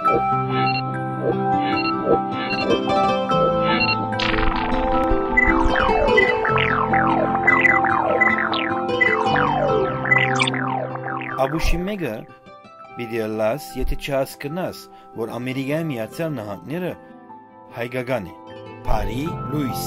Աբուշիմեգը պիտի լաս, եթե չհասկնաս, որ Ամերիկայի Միացյալ Նահանգները հայկական է, Bari Luys.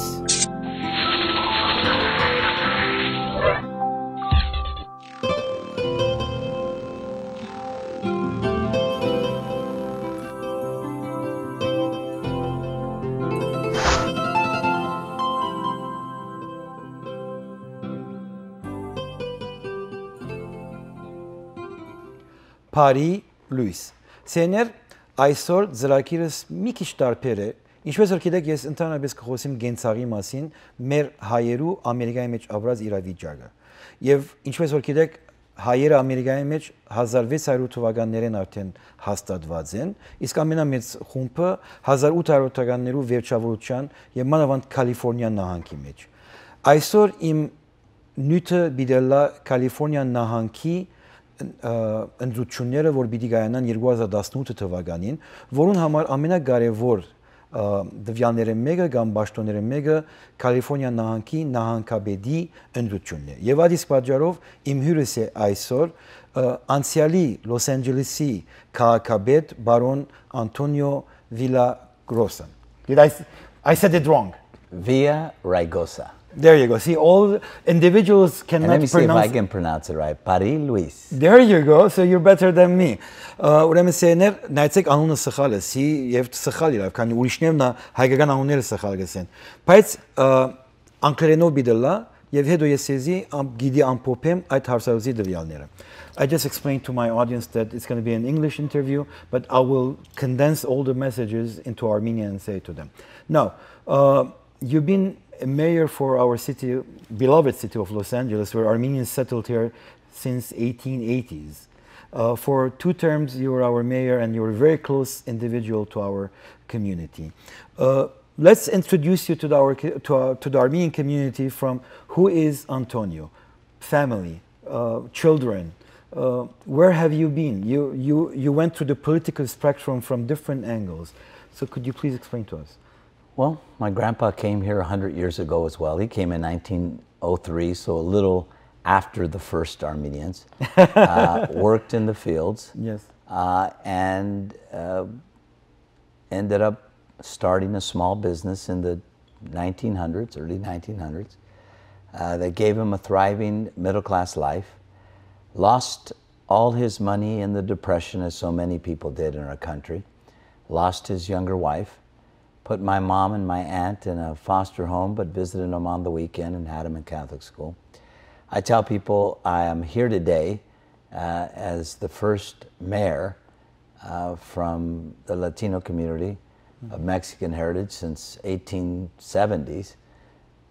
Bari Luys. Սեներ այսօր ծրագիրս մի քիչ տարբեր է։ Ինչպես որ գիտեք, ես ընդհանրապես կխոսեմ գենցաղի մասին, մեր հայերու Ամերիկայի մեջ ապրած իրավիճակը։ Եվ ինչպես որ գիտեք, հայերը Ամերիկայի մեջ 1600 թվականներին արդեն հաստատված են, իսկ ամենամեծ խումբը 1800 թվականներու վերջավորության եւ մանավանդ Կալիֆոռնիա նահանգի մեջ։ Այսօր իմ նյութը բիդելա Կալիֆոռնիա նահանգի ընդրությունները, որ պիտի կայանան 2018 թվականին, որուն համար ամենակարևոր դվյալները մեկը կամ պաշտոնները մեկը Կալիֆոռնիա նահանգի նահանգապետի ընդրությունն է։ Եվ այդ իսկ պատճառով իմ հյուրս է այսօր անցյալի Լոս Անջելեսի քաղաքապետ բարոն Անտոնիո Վիլլագրոսան։ I said it wrong. Villaraigosa. There you go. See, all individuals cannot And let me see if pronounce. I can pronounce it right. Bari Luys. There you go. So you're better than me. Ուրեմն սեներ նայեցեք անունը սխալ է, սի եւ սխալ իրավ, քանի ուրիշներն հայկական անունները սխալ գսեն։ Բայց անգլերենով բիդելա եւ հետո ես էզի գիդի ամփոփեմ այդ հարցազի դվյալները։ I just explained to my audience that it's going to be an English interview, but I will condense all the messages into Armenian and say to them. Now, you've been a mayor for our city, beloved city of Los Angeles, where Armenians settled here since 1880s. For 2 terms, you were our mayor, and you were a very close individual to our community. Let's introduce you to the Armenian community from who is Antonio, family, children. Where have you been? You went through the political spectrum from different angles. So could you please explain to us? Well, my grandpa came here 100 years ago as well. He came in 1903, so a little after the first Armenians. Worked in the fields. Yes. And ended up starting a small business in the 1900s, early 1900s. That gave him a thriving middle-class life. Lost all his money in the Depression, as so many people did in our country. Lost his younger wife. Put my mom and my aunt in a foster home, but visited them on the weekend and had them in Catholic school. I tell people I am here today as the first mayor from the Latino community of Mexican heritage since 1870s,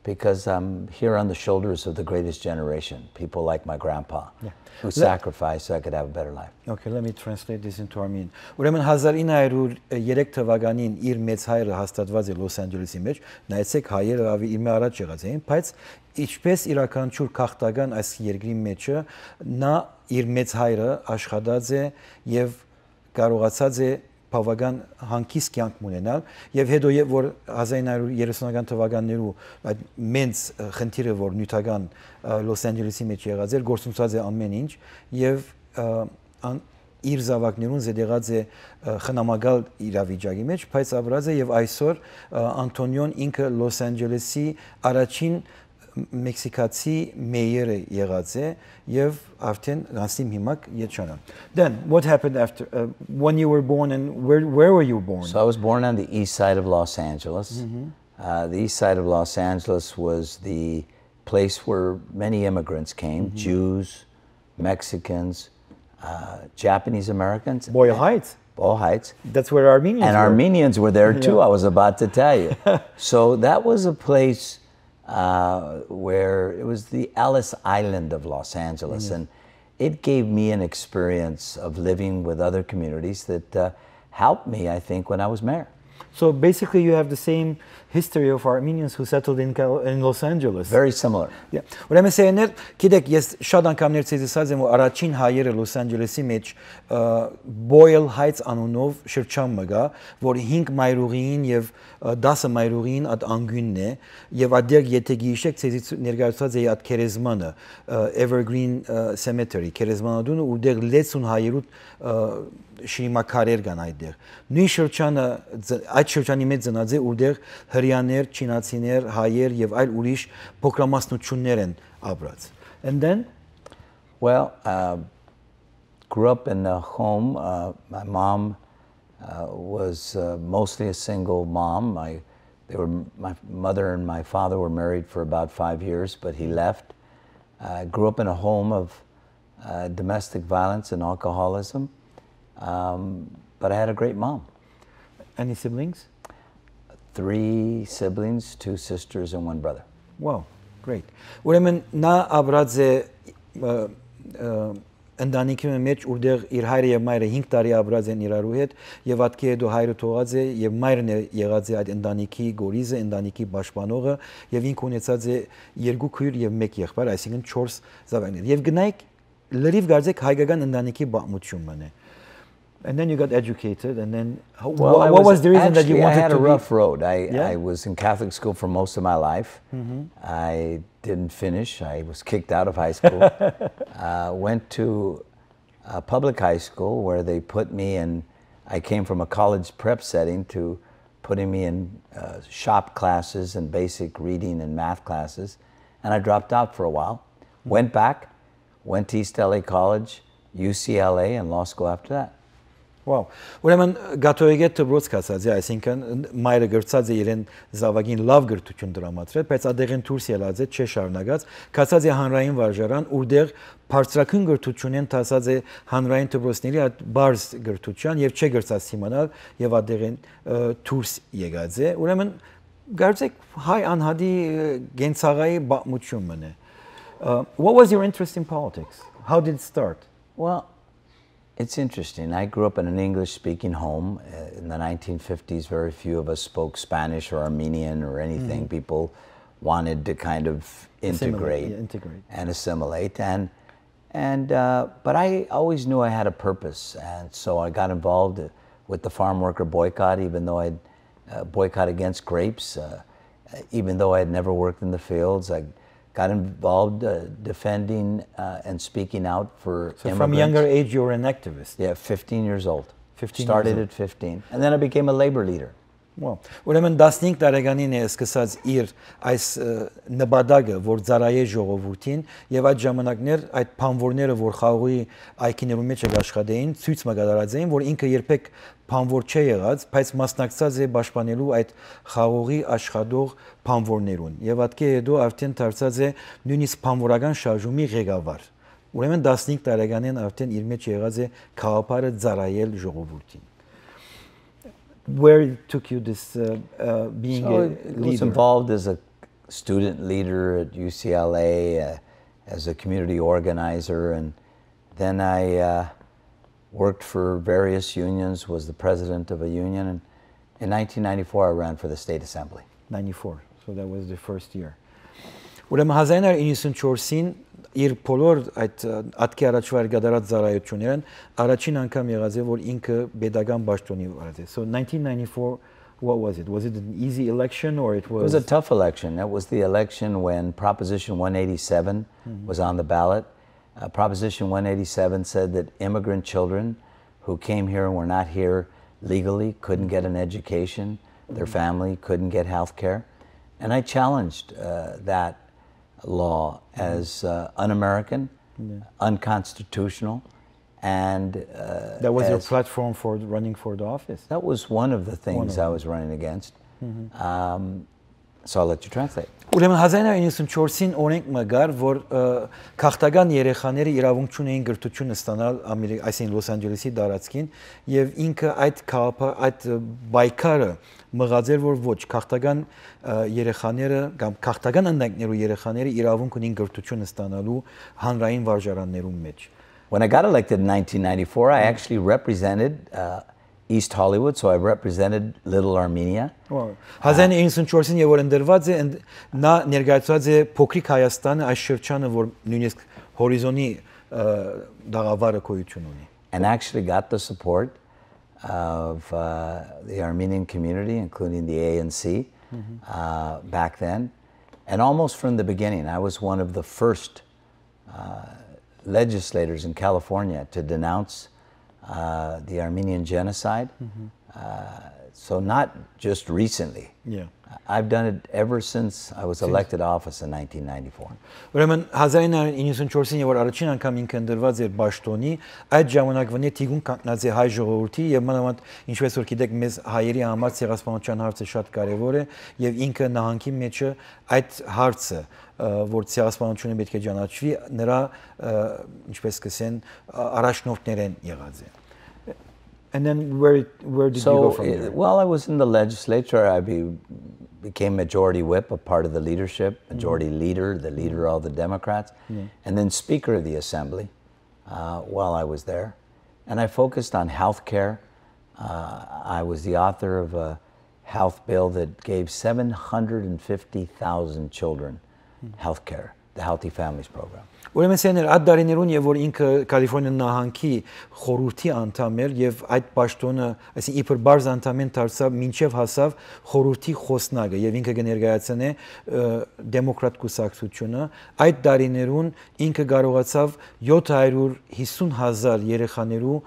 because I'm here on the shoulders of the greatest generation, people like my grandpa, who sacrificed so I could have a better life. Okay, let me translate this into Armenian. Ուրեմն 1903 թվականին իր մեծ հայրը հաստատված է Լոս Անջելեսի մեջ, նայեցեք հայերը ավելի իր առաջ եղած էին, բայց ինչպես իրականչուր քաղաքական այս երկրի մեջը նա իր մեծ հայրը աշխատած է եւ կարողացած է բավական հանգիստ կյանք ունենալ եւ հետո որ 1930-ական թվականներու այդ մեծ խնդիրը որ նյութական Լոս Անջելեսի մեջ եղած էր գործունեած է ամեն ինչ եւ իր զավակներուն զդեղած է խնամակալ իրավիճակի մեջ բայց ապրած է եւ այսօր Անտոնիոն ինքը Լոս Անջելեսի առաջին Մեքսիկացի մեյերը եղած է եւ արդեն անցիմ հիմա եչանա. Then what happened after when you were born and where were you born? So I was born on the east side of Los Angeles. The east side of Los Angeles was the place where many immigrants came, Jews, Mexicans, Japanese Americans. Boyle Heights. Boyle Heights. That's where Armenians and were. Armenians were there too, I was about to tell you. So that was a place where it was the Ellis Island of Los Angeles, and it gave me an experience of living with other communities that helped me, I think, when I was mayor. So basically you have the same history of Armenians who settled in Los Angeles. Very similar. Yeah. Ուրեմն սերներ, գիտեք, ես շատ անգամներ ցույցած եմ, որ առաջին հայերը Լոս Անջելեսի մեջ Boyle Heights անունով շրջան մգա, որ 5 մայրուղին եւ 10 մայրուղին այդ անգյունն է, եւ այդտեղ եթե գիշեք ցեզից ներկայացված է այդ քերեզմանը Evergreen Cemetery, քերեզմանադունը, որտեղ 60 հայերուտ շիրիմակարեր կան այդտեղ։ Նույն շրջանը այդ շրջանի մեջ ծնած է, որտեղ հрьяաներ, չինացիներ, հայեր եւ այլ ուրիշ փոքրամասնություններ են ապրած։ And then, well, grew up in a home. My mom was mostly a single mom. My mother and my father were married for about 5 years, but he left. Grew up in a home of domestic violence and alcoholism. But I had a great mom. Any siblings? 3 siblings, 2 sisters, and 1 brother. Wow, great. Ուրեմն նա ապրած է ընտանիքի մեջ, որտեղ իր հայրը եւ մայրը 5 տարի ապրած են իրարու հետ, եւ ատքի հետո հայրը թողած է եւ մայրն է եղած է այդ ընտանիքի գորիզը, ընտանիքի պաշտպանողը եւ ինքը ունեցած է 2 քույր եւ 1 եղբայր, այսինքն 4 զավակներ։ Եվ գնայք լրիվ գարձեք հայկական ընտանիքի բաղմությունն է։ And then you got educated, and then what was the reason that you wanted to be? I had a rough road. I was in Catholic school for most of my life. I didn't finish. I was kicked out of high school. Went to a public high school where they put me in. I came from a college prep setting to putting me in shop classes and basic reading and math classes, and I dropped out for a while. Went back, went to East LA College, UCLA, and law school after that. Wow. Ուրեմն գաթողիկ դպրոց կացած է, այսինքն մայրը գրծած է իրեն զավակին լավ գրթություն դրամատրել, բայց ադեղեն դուրս ելած է, չէ շարունակած, կացած է հանրային վարժարան, որտեղ բարձրակուն գրթությունն տասած է հանրային դպրոցների այդ բարձ գրթության եւ չէ գրծած իմանալ եւ ադեղեն դուրս եկած է։ Ուրեմն գարձեք հայ անհադի գենցաղայի բաղմությունն է։ What was your interest in politics? How did it start? Well, it's interesting. I grew up in an English-speaking home. In the 1950s, very few of us spoke Spanish or Armenian or anything. People wanted to kind of integrate and assimilate. But I always knew I had a purpose, and so I got involved with the farm worker boycott, even though I'd boycott against grapes, even though I had never worked in the fields. I got involved defending and speaking out for immigrants. From a younger age, you were an activist? Yeah, 15 years old. 15 Started years old. at 15. And then I became a labor leader. Wow. Ուրեմն 15 տարեկանին է սկսած իր այս նպատակը, որ ծառայե ժողովրդին, եւ այդ ժամանակներ այդ փանվորները, որ խաղողի այգիներու մեջ աշխատեին, ցույց մգադարած էին, որ ինքը երբեք փանվոր չէ եղած, բայց մասնակցած է պաշտպանելու այդ խաղողի աշխատող փանվորներուն։ Եվ ատքի հետո արդեն դարձած է նույնիսկ փանվորական շարժումի ղեկավար։ Ուրեմն 15 տարեկանին արդեն իր մեջ եղած է խաղապարը ծառայել ժողովրդին։ Where took you this being a leader? I was involved as a student leader at UCLA, as a community organizer, and then I worked for various unions, was the president of a union, and in 1994 I ran for the state assembly. 94, so that was the first year. Ուրեմն 1994-ին իր բոլոր այդ ատքի առաջվա գդարած ծառայություններն առաջին անգամ եղած է որ ինքը pedagogan բաշտոնի վարած է. So 1994, what was it? Was it an easy election or it was? It was a tough election. That was the election when Proposition 187 was on the ballot. Proposition 187 said that immigrant children who came here and were not here legally couldn't get an education, their family couldn't get health care. And I challenged that law as un-American, unconstitutional, and that was your platform for running for the office? That was one of the things I was running against. So I'll let you translate. Ուրեմն 1994-ին օրենք մգար, որ քաղաքական երեխաները իրավունք չունեին գրթություն ստանալ այսինքն Լոս Անջելեսի տարածքին, եւ ինքը այդ բայկարը մղածեր, որ ոչ քաղաքական երեխաները կամ քաղաքական ընտանիքներու երեխաները իրավունք ունին գրթություն ստանալու հանրային վարժարաններում մեջ. When I got elected in 1994, I actually represented East Hollywood, so I represented Little Armenia. 1994-ին եւ որ ընդրված է նա ներկայացված է փոքրիկ Հայաստանը այս շրջանը որ նույնիսկ հորիզոնի դաղավարը գոյություն ունի. And actually got the support of the Armenian community, including the ANC, back then. And almost from the beginning, I was one of the first legislators in California to denounce the Armenian genocide. So not just recently. Yeah. I've done it ever since I was elected office in 1994. Ուրեմն 1994-ին երբ առաջին անգամ ինքը ընդրված էր Բաշտոնի, այդ ժամանակվանի թիգուն կանգնած է հայ ժողովրդի եւ մանավանդ ինչպես որ գիտեք մեզ հայերի համար ցեղասպանության հարցը շատ կարեւոր է եւ ինքը նահանգի մեջը այդ հարցը որ ցեղասպանությունը պետք է ճանաչվի նրա ինչպես կսեն առաջնորդներեն եղած է. And then where did you go from there? Well, I was in the legislature. I became majority whip, a part of the leadership, majority leader, the leader of all the Democrats, and then Speaker of the Assembly while I was there. And I focused on health care. I was the author of a health bill that gave 750,000 children health care, the Healthy Families Program. Ուրեմն սեներ այդ դարիներուն եւ որ ինքը Կալիֆոռնիա նահանգի խորհրդի անդամ էր եւ այդ պաշտոնը, այսինքն իբր բարձ անդամեն դարձավ մինչեւ հասավ խորհրդի խոսնակը եւ ինքը կներկայացնե դեմոկրատ կուսակցությունը այդ դարիներուն ինքը կարողացավ 750,000 երեխաներու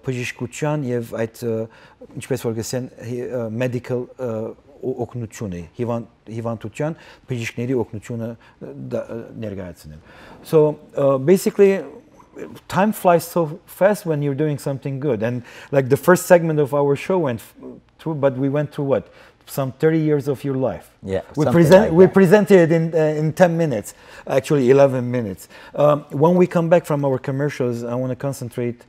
բժշկության եւ այդ ինչպես որ գսեն medical օգնությունը հիվանդության բժիշկների օգնությունը ներկայացնել. So basically time flies so fast when you're doing something good and like the first segment of our show went through but we went through what some 30 years of your life. Yeah. We presented it in 10 minutes, actually 11 minutes. When we come back from our commercials I want to concentrate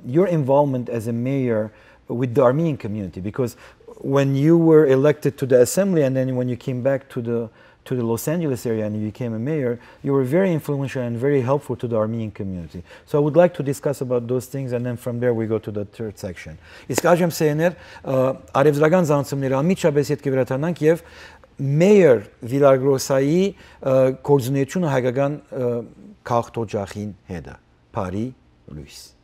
your involvement as a mayor with the Armenian community because when you were elected to the assembly and then when you came back to the Los Angeles area and you became a mayor, you were very influential and very helpful to the Armenian community. So I would like to discuss about those things and then from there we go to the third section. Իսկ այժմ սեներ արևզրական զանցումները անմիջապես հետ կվերաթանանք եւ Mayor Villargrosայի կորձունեությունը հայկական քաղաքտոջախին հետ է, Bari Luys.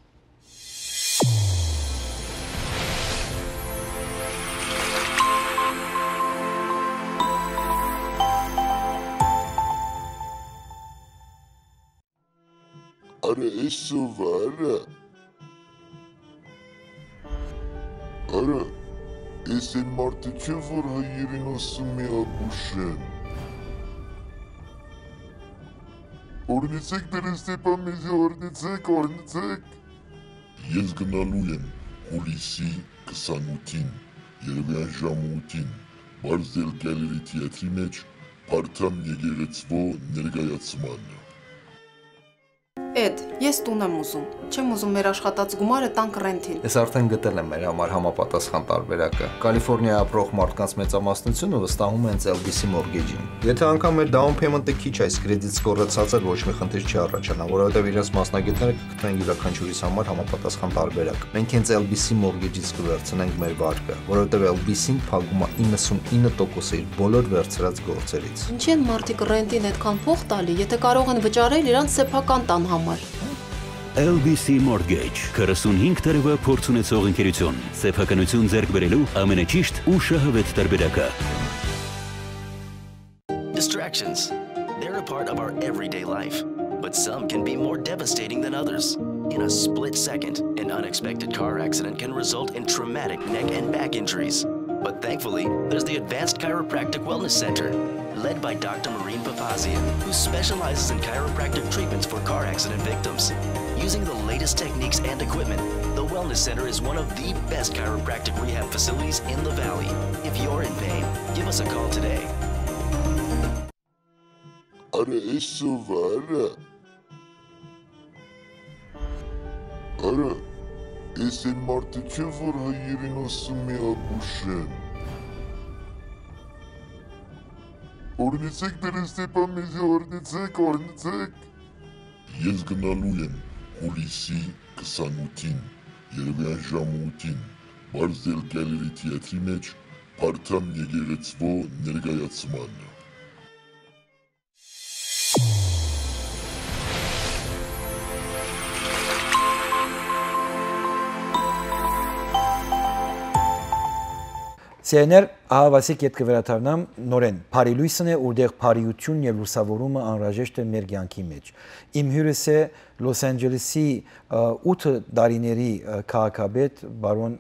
Ara eso vara. Ara esen martı çevir hayırın olsun mi abuşen. Ornitsek derestepamizi ornitsek. Ես գնալու եմ հուլիսի 28-ին Երևան ժամուտին Բարզել գալերի թիաթրի մեջ Փարթամ եկեղեցվո ներկայացմանը Էդ, ես տուն եմ ուզում, չեմ ուզում մեր աշխատած գումարը տանք ռենթին։ Ես արդեն գտել եմ մեր համար համապատասխան տարբերակը։ Կալիֆոռնիա ապրող մարդկանց մեծամասնությունը վստահում է հենց LBC Mortgage-ին։ Եթե անգամ մեր down payment-ը քիչ այս credit score-ը ցածր ոչ մի խնդիր չի առաջանա, որովհետև իրենց մասնագետները կգտնեն յուրաքանչյուրիս համար համապատասխան տարբերակ։ Մենք հենց LBC Mortgage-ից կվերցնենք մեր վարկը, որովհետև LBC-ն փակում է 99% իր բոլոր վերցրած գործերից։ Ինչի են մարդիկ ռենտին այդքան փող տալի, եթե կարող են վճարել իրանց սեփական տան համար։ LBC Mortgage 45 տարվա փորձ ունեցող ընկերություն սեփականություն ձեռք բերելու ամենաճիշտ ու շահավետ տարբերակը Distractions. They're a part of our everyday life, but some can be more devastating than others. In a split second, an unexpected car accident can result in traumatic neck and back injuries. But thankfully, there's the Advanced Chiropractic Wellness Center, led by Dr. Marine Papazia, who specializes in chiropractic treatments for car accident victims. Using the latest techniques and equipment, the Wellness Center is one of the best chiropractic rehab facilities in the Valley. If you're in pain, give us a call today. Ara eso vara. Ara esen martı çevir hayırın olsun mi abuşen. Ornitsek derestepamizi ornitsek. Ես գնալու եմ հուլիսի 28-ին Երևան ժամուտին բարձել գալերի թիաթրի մեջ Փարթամ եկեղեցվո ներկայացմանը։ Սերներ ահավասիկ ետ կվերաթարնամ նորեն Bari Luys-ն է, որտեղ բարիություն եւ լուսավորումը անհրաժեշտ է մեր կյանքի մեջ։ Իմ հյուրս է Լոս Անջելեսի 8 տարիների քաղաքապետ բարոն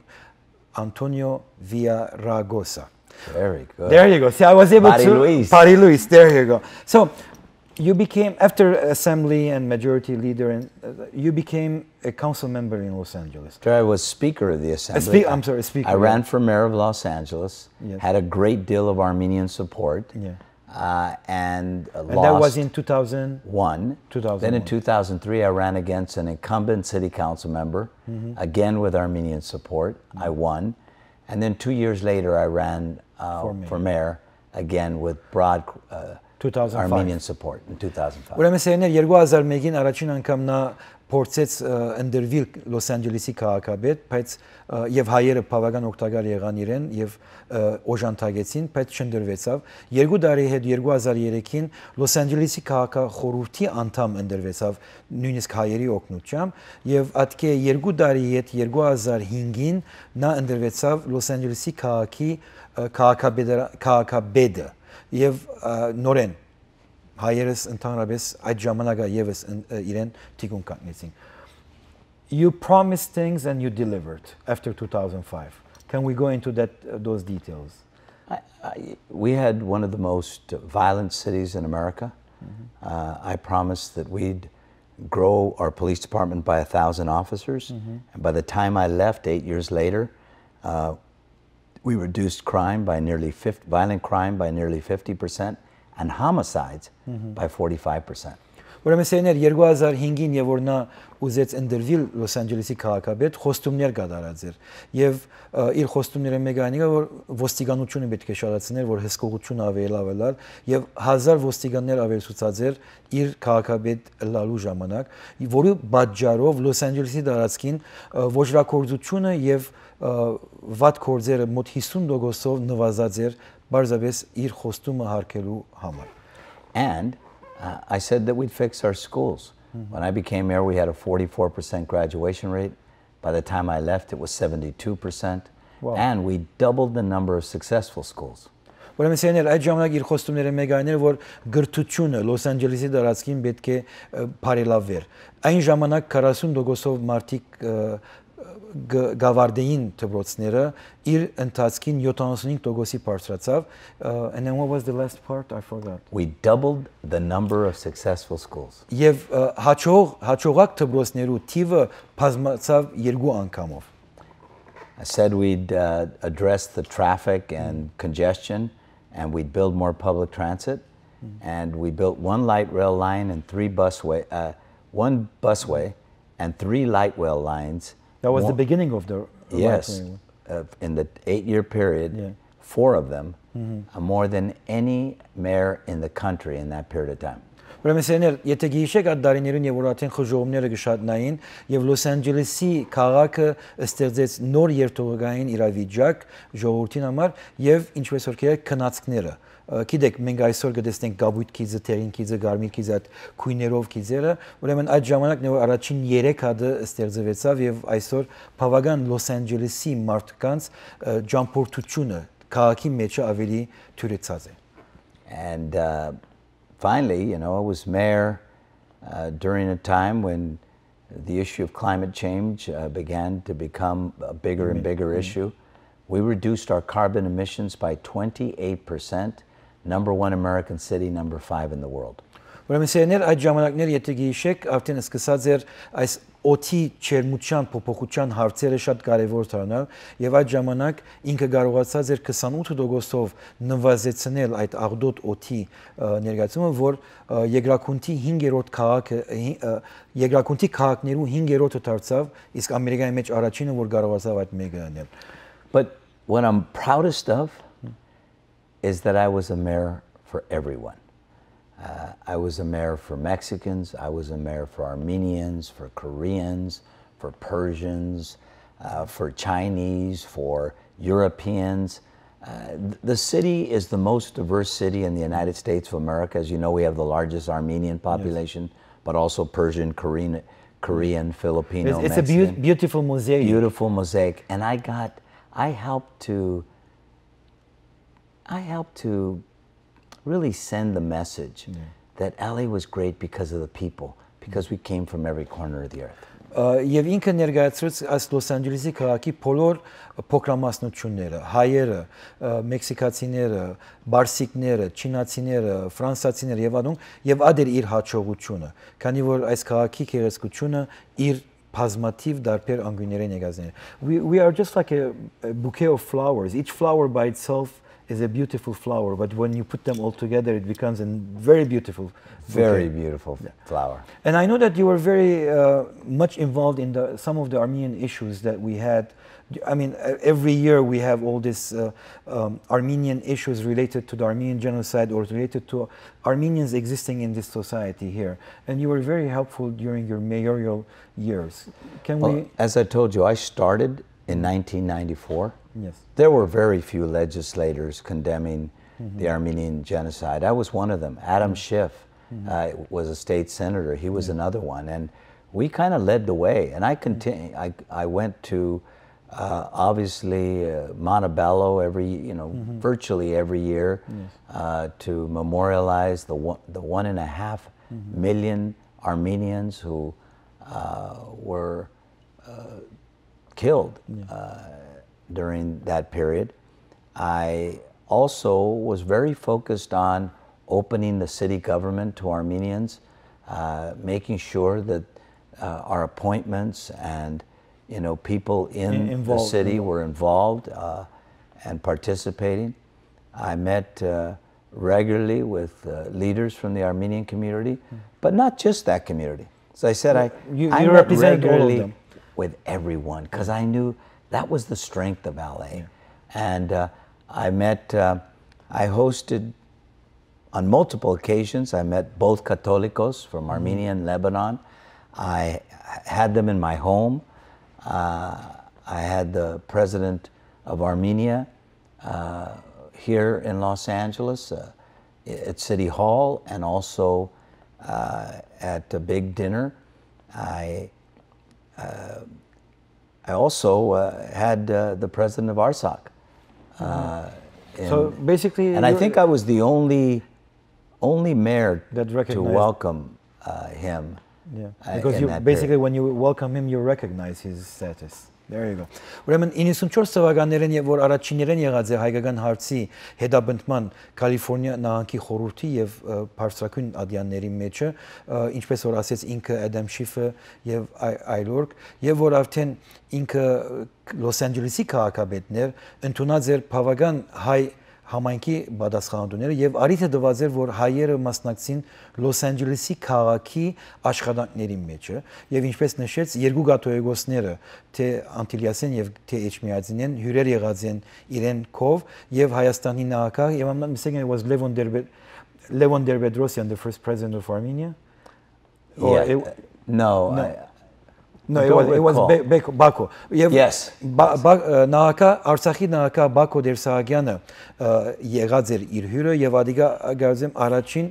Antonio Villaraigosa. Very good. There you go. See, I was able Bari to Luys. Bari Luys. There you go. So you became, after assembly and majority leader, and you became a council member in Los Angeles. After I was Speaker of the Assembly. I'm sorry, Speaker. I ran for mayor of Los Angeles. Yes. Had a great deal of Armenian support. Yeah. And And lost. that was in 2000. 2001. Then in 2003, I ran against an incumbent city council member, again with Armenian support. I won. And then 2 years later, I ran for mayor, again with broad 2005. Armenian support in 2005. Ուրեմն սերներ 2001-ին առաջին անգամ նա փորձեց ընդրվել Լոս Անջելեսի քաղաքապետ, բայց եւ հայերը բավական օգտակար եղան իրեն եւ օժանդակեցին, բայց չընդրվեցավ։ Երկու տարի հետ 2003-ին Լոս Անջելեսի քաղաքախորհրդի անդամ ընդրվեցավ նույնիսկ հայերի օգնությամբ եւ ատկե երկու տարի հետ 2005-ին նա ընդրվեցավ Լոս Անջելեսի քաղաքի քաղաքապետը եւ նորեն հայերս ընդհանրապես այդ ժամանակը եւս իրեն թիկուն կանգնեցին. You promised things and you delivered after 2005. Can we go into those details? We had one of the most violent cities in America. I promised that we'd grow our police department by 1,000 officers. And by the time I left 8 years later, we reduced crime by violent crime by nearly 50% and homicides by 45%. Ուրեմն սերներ 2005-ին եւ որ նա ուզեց ընդրվել Լոս Անջելեսի քաղաքապետ, խոստումներ կատարած էր եւ իր խոստումները մեկը այն է որ ոստիկանությունը պետք է շարացներ, որ հսկողությունը ավելի ավելար եւ 1000 ոստիկաններ ավելացած էր իր քաղաքապետ լալու ժամանակ, որի պատճառով Լոս Անջելեսի տարածքին ոչրակորձությունը եւ վատ կորձերը մոտ 50%-ով նվազած էր բարձրապես իր խոստումը հարգելու համար։ And I said that we'd fix our schools. When I became mayor, we had a 44% graduation rate. By the time I left, it was 72%. Wow. And we doubled the number of successful schools. Ուրեմն սերներ այդ ժամանակ իր խոստումները մեկ այն էր որ գրթությունը Լոս Անջելեսի տարածքին պետք է բարելավվեր։ Այն ժամանակ 40%-ով մարդիկ գավարդեին դպրոցները իր ընթացքին 75%-ի բարձրացավ and then what was the last part I forgot. We doubled the number of successful schools. Եվ հաջողակ դպրոցներու թիվը բազմացավ երկու անգամով. I said we'd address the traffic and congestion and we'd build more public transit and we built one light rail line and one busway and 3 light rail lines. That was the beginning of the yes, in the 8-year period, 4 of them, more than any mayor in the country in that period of time. Ուրեմն սերներ, եթե գիշեք այդ դարիներուն եւ որ արդեն խժողումները գշատնային եւ Լոս Անջելեսի քաղաքը ստեղծեց նոր երթուղային իրավիճակ ժողովրդին համար եւ ինչպես որ կերեք քնածքները գիտեք մենք այսօր կտեսնենք գաբույտ քիզը, թերին քիզը, գարմիր քիզը, այդ քույներով քիզերը, ուրեմն այդ ժամանակն է որ առաջին 3 հատը ստեղծվեցավ եւ այսօր բավական Լոս Անջելեսի մարդկանց ճամփորդությունը քաղաքի մեջ ավելի թյուրեցած է. And finally, you know, I was mayor during a time when the issue of climate change began to become a bigger and bigger issue. We reduced our carbon emissions by 28%, #1 American city, #5 in the world. Ուրեմն սերներ այդ ժամանակներ եթե գիշեք արդեն սկսած էր այս օդի չերմության փոփոխության հարցերը շատ կարևոր դառնալ եւ այդ ժամանակ ինքը կարողացած էր 28%-ով նվազեցնել այդ աղդոտ օդի ներկայացումը, որ երկրակունթի 5-րդ քաղաքը երկրակունթի քաղաքներու 5-րդը դարձավ, իսկ Ամերիկայի մեջ առաջինը որ կարողացավ այդ մեկը անել. But what I'm proudest of is that I was a mayor for everyone. I was a mayor for Mexicans, I was a mayor for Armenians, for Koreans, for Persians, for Chinese, for Europeans. The city is the most diverse city in the United States of America. As you know, we have the largest Armenian population, but also Persian, Korean, Filipino, It's Mexican. a beautiful mosaic. Beautiful mosaic. And I helped to really send the message that LA was great because of the people, because we came from every corner of the earth. Եվ ինքը ներկայացրեց այս Լոս Անջելեսի քաղաքի բոլոր փոքրամասնությունները, հայերը, մեքսիկացիները, բարսիկները, չինացիները, ֆրանսացիները եւ այլն, եւ ադեր իր հաջողությունը, քանի որ այս քաղաքի գեղեցկությունը իր բազմաթիվ դարբեր անգույներեն եկածներ։ We are just like a bouquet of flowers. Each flower by itself is a beautiful flower, but when you put them all together, it becomes a very beautiful Very beautiful flower. And I know that you were very much involved in some of the Armenian issues that we had. I mean, every year we have all these Armenian issues related to the Armenian genocide or related to Armenians existing in this society here. And you were very helpful during your mayoral years. As I told you, I started in 1994. Yes. There were very few legislators condemning the Armenian genocide. I was one of them. Adam Schiff was a state senator. He was another one. And we kind of led the way. And I went to obviously Montebello virtually every year to memorialize the 1.5 million Armenians who were killed during that period. I also was very focused on opening the city government to Armenians, making sure that our appointments and people in the city were involved and participating. I met regularly with leaders from the Armenian community, but not just that community. As I said, I met regularly with everyone because I knew that was the strength of LA. And I hosted on multiple occasions. I met both Catholicos from Armenia and Lebanon. I had them in my home. I had the president of Armenia here in Los Angeles at City Hall, and also at a big dinner. I also had the president of ARSOC. So basically, and I think I was the only mayor to welcome him. Yeah, because basically when you welcome him, you recognize his status. There you go. Ուրեմն 94 թվականներին եւ որ առաջիններեն եղած է հայկական հարցի հետապնդման Կալիֆոռնիա նահանգի խորհրդի եւ բարձրակույն ադյանների մեջը, ինչպես որ ասեց ինքը Adam Schiff-ը եւ այլորք, եւ որ արդեն ինքը Լոս Անջելեսի քաղաքապետներ ընդունած էր բավական հայ համայնքի պատասխանատուները եւ արիթը դված էր որ հայերը մասնակցին Լոս Անջելեսի քաղաքի աշխատանքների մեջը եւ ինչպես նշեց երկու գաթողիկոսները թե Անտիլիասեն եւ թե Էջմիածինեն հյուրեր եղած են իրեն կով եւ Հայաստանի նախագահ եւ I'm not mistaken it was Levon Ter-Bedrosian, the first president of Armenia. No, it was Bako. Yes. Արցախի նախագահ Բակո Դերսահագյանը եղած էր իր հյուրը եւ ադիգա գազեմ առաջին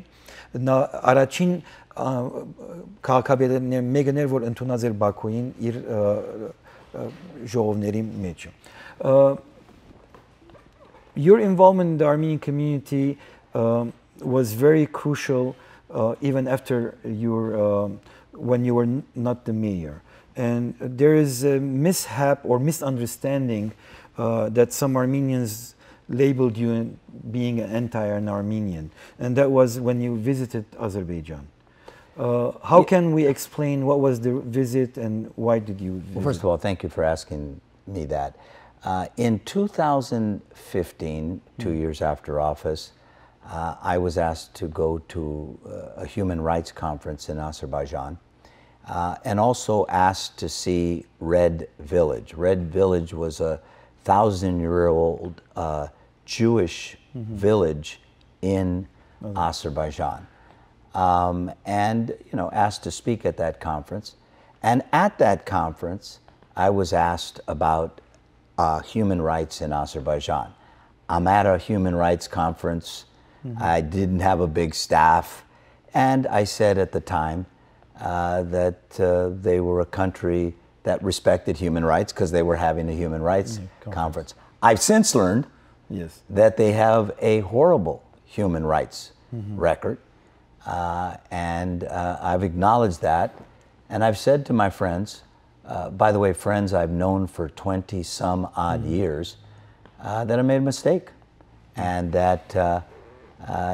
քաղաքապետերն մեկն էր որ ընդունած էր Բաքոին իր ժողովների մեջ. Your involvement in the Armenian community was very crucial even after when you were not the mayor. And there is a mishap or misunderstanding that some Armenians labeled you being an anti-Armenian, and that was when you visited Azerbaijan. How can we explain what was the visit and why did you visit? Well, first of all, thank you for asking me that. In 2015, 2 years after office, I was asked to go to a human rights conference in Azerbaijan. And also asked to see Red Village. Red Village was a 1,000-year-old Jewish village in Azerbaijan. And asked to speak at that conference. And at that conference, I was asked about human rights in Azerbaijan. I'm at a human rights conference. I didn't have a big staff. And I said at the time that they were a country that respected human rights because they were having a human rights conference. I've since learned that they have a horrible human rights record. And I've acknowledged that. And I've said to my friends, by the way, friends I've known for 20 some odd years, that I made a mistake. And that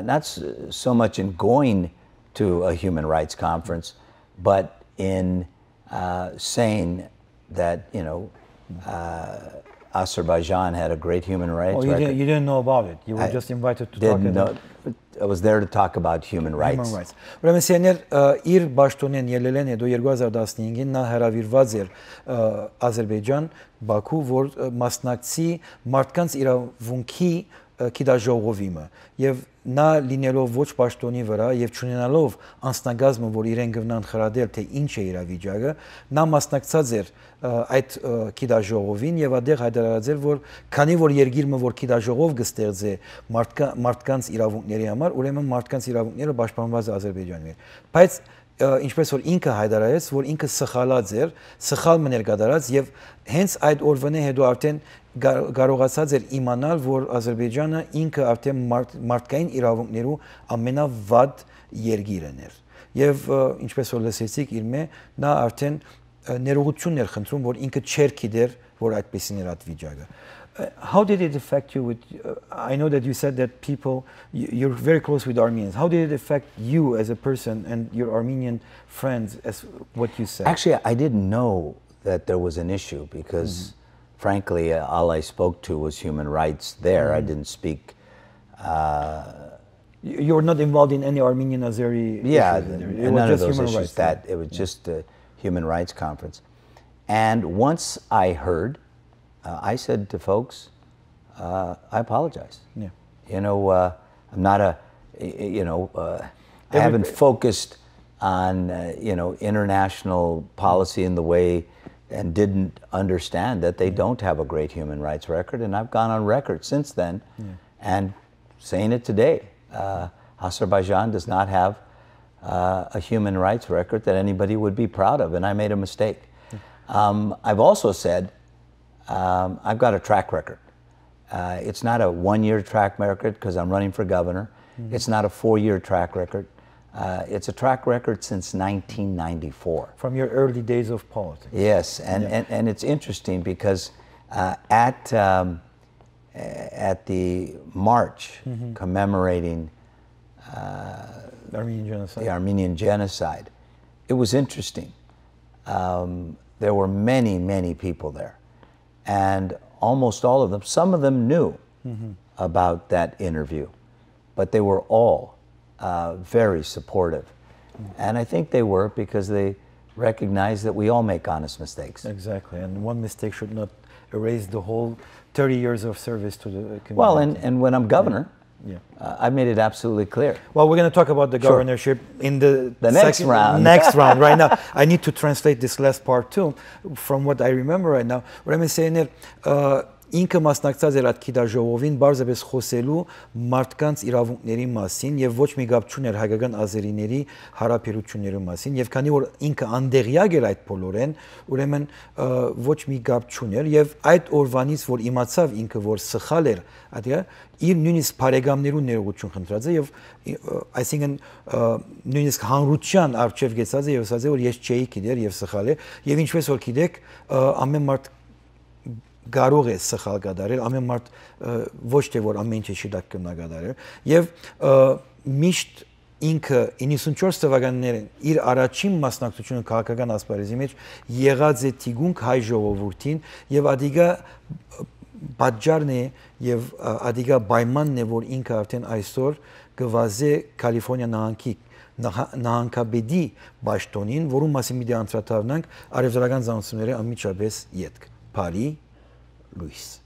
not so much in going to a human rights conference, but in saying that, you know, Azerbaijan had a great human rights record. You didn't know about it. You were just invited to talk about it. I was there to talk about human rights. Ուրեմն սեներ իր պաշտոնեն ելել են հետո 2015-ին նա հրավիրված էր Ադրբեջան, Բաքու, որ մասնակցի մարդկանց իրավունքի գիտաժողովիմը եւ նա լինելով ոչ պաշտոնի վրա եւ չունենալով անձնագազմը, որ իրեն գտնան խրադել թե ինչ է իրավիճակը, նա մասնակցած էր այդ գիտաժողովին եւ այդեղ հայտարարած էր, որ քանի որ երկիրը որ գիտաժողով կստեղծե մարդկանց իրավունքների համար, ուրեմն մարդկանց իրավունքները պաշտպանված է Ադրբեջանի մեջ։ Բայց ինչպես որ ինքը հայտարարեց, որ ինքը սխալած էր, սխալ մներ կատարած եւ հենց այդ օրվանից հետո արդեն կարողացած էր իմանալ, որ Ադրբեջանը ինքը արդեն մարդկային իրավունքներու ամենավատ երկիրն էր։ Եվ ինչպես որ լսեցիք իր մե, նա արդեն ներողություն էր խնդրում, որ ինքը չէր գիտեր, որ այդպեսին էր այդ վիճակը։ How did it affect you with, I know that you said that people, you're very close with Armenians. How did it affect you as a person and your Armenian friends as what you said? Actually, I didn't know that there was an issue because frankly, all I spoke to was human rights there. I didn't speak... You were not involved in any Armenian Azeri issues? None of those issues. It was just a human rights conference. And once I heard, I said to folks, I apologize. Yeah. You know, I'm not a, you know, I haven't focused on, you know, international policy in the way and didn't understand that they don't have a great human rights record. And I've gone on record since then and saying it today. Azerbaijan does not have a human rights record that anybody would be proud of, and I made a mistake. I've also said, I've got a track record. It's not a one-year track record because I'm running for governor. It's not a 4-year track record. It's a track record since 1994. From your early days of politics. Yes, and it's interesting because at the march commemorating the Armenian genocide, it was interesting. There were many, many people there. And almost all of them, some of them knew about that interview, but they were all very supportive. And I think they were because they recognized that we all make honest mistakes. Exactly, and one mistake should not erase the whole 30 years of service to the community. Well, and when I'm governor, I made it absolutely clear. Well, we're going to talk about the governorship in the next round. Next round, right now. I need to translate this last part too, from what I remember right now. What I'm saying is, ինքը մասնակցած էր այդ գիտաժողովին բարձրապես խոսելու մարդկանց իրավունքների մասին եւ ոչ մի գապ չուներ հայկական ազերիների հարաբերությունների մասին եւ քանի որ ինքը անդեղյակ էր այդ բոլորեն ուրեմն ոչ մի գապ չուներ եւ այդ օրվանից որ իմացավ ինքը որ սխալ էր այդա իր նույնիսկ բարեկամներուն ներողություն խնդրած է եւ այսինքն նույնիսկ հանրության արժեվ գեցած է եւ ասած է որ ես չէի գիտեր եւ սխալ է եւ ինչպես որ գիտեք ամեն մարդ կարող է սխալ կատարել, ամեն մարդ ոչ թե որ ամեն ինչ չի դա կնագադարել եւ միշտ ինքը 94 թվականներին իր առաջին մասնակցությունը քաղաքական ասպարեզի մեջ եղած է թիգունք հայ ժողովրդին եւ ադիգա բաժարն է եւ ադիգա պայմանն է որ ինքը արդեն այսօր գվազե Կալիֆոռնիա նահանգի նահանգապետի պաշտոնին, որում մասին մի դե անդրադառնանք արևելական զանցումների անմիջապես յետք Bari Luys.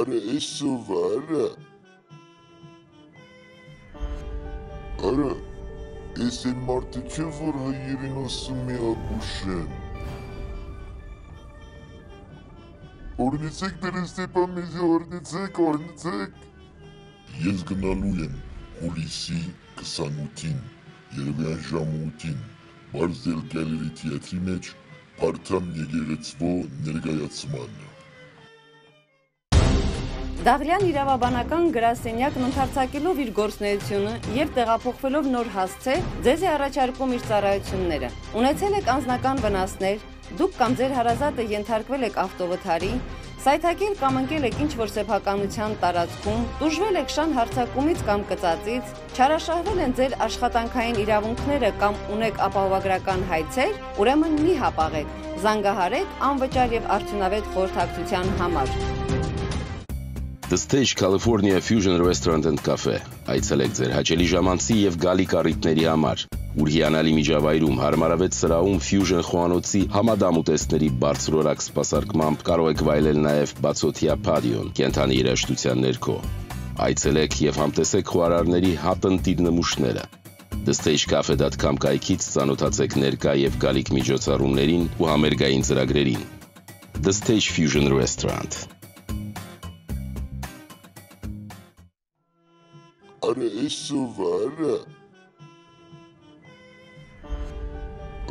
Are eso vara. Are ese martı çevir hayırın asım ya buşen. Օրնիցեք դեր Ստեփան մեզի օրնիցեք։ Ես գնալու եմ հուլիսի 28-ին, երևյան ժամը 8-ին, Բարզել գալերի թիաթրի մեջ Փարթամ եկեղեցվո ներկայացմանը։ Դաղլյան իրավաբանական գրասենյակն ընդարձակելով իր գործունեությունը եւ տեղափոխվելով նոր հասցե, ձեզ է առաջարկում իր ծառայությունները։ Ունեցել եք անձնական վնասներ, դուք կամ ձեր հարազատը ենթարկվել եք ավտովթարի, սայթակել կամ ընկել եք ինչ-որ սեփականության տարածքում, տուժվել եք շան հարձակումից կամ կծածից, չարաշահվել են ձեր աշխատանքային իրավունքները կամ ունեք ապահովագրական հայցեր, ուրեմն մի հապաղեք, զանգահարեք անվճար եւ արդյունավետ խորհրդակցության համար։ The Stage California Fusion Restaurant and Cafe այցելեք ձեր հաճելի ժամանցի եւ գալի կառույցների համար, ուր հիանալի միջավայրում հարմարավետ սրահում Fusion խոհանոցի համադամ ուտեստների բարձրորակ սպասարկմամբ կարող եք վայելել նաեւ բացօթյա պատիոն կենթանի երաժշտության ներքո։ Այցելեք եւ համտեսեք խոհարարների հատնտիր նմուշները։ thestagecafe.com կայքից ծանոթացեք ներկա եւ գալիք միջոցառումներին ու համերգային ծրագրերին։ The Stage Fusion Restaurant Are eso vara.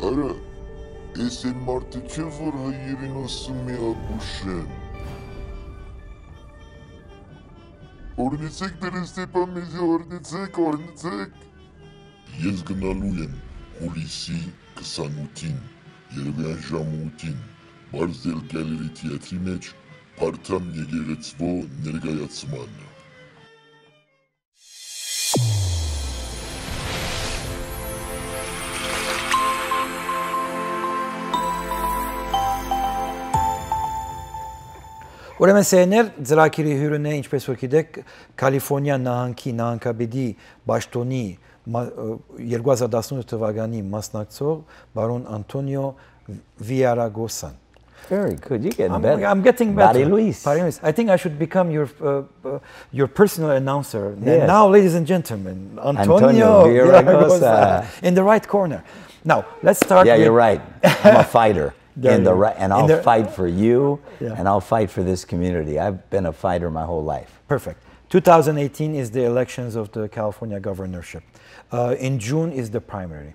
Are ese martı çevir hayırın asım ya buşen. Օրնիցեք դեր Ստեփան մեզի օրնիցեք։ Ես գնալու եմ հուլիսի 28-ին, երևյան ժամը 8-ին, Բարզել գալերի թիաթրի մեջ Փարթամ եկեղեցվո ներկայացմանը։ Ուրեմն սերներ ծրագիրի հյուրն է, ինչպես որ գիտեք, Կալիֆոռնիա նահանգի նահանգապետի Պաշտոնի 2018 թվականի մասնակցող բարոն Անտոնիո Վիարագոսան։ Very good. You're getting better. I'm getting better. Bari Luys. Bari Luys. I think I should become your personal announcer. Yes. And now, ladies and gentlemen, Antonio Viragosa. In the right corner. Now, let's start. Yeah, you're right. I'm a fighter. And I'll fight for you, Yeah. and I'll fight for this community. I've been a fighter my whole life. Perfect. 2018 is the elections of the California governorship. In June is the primary.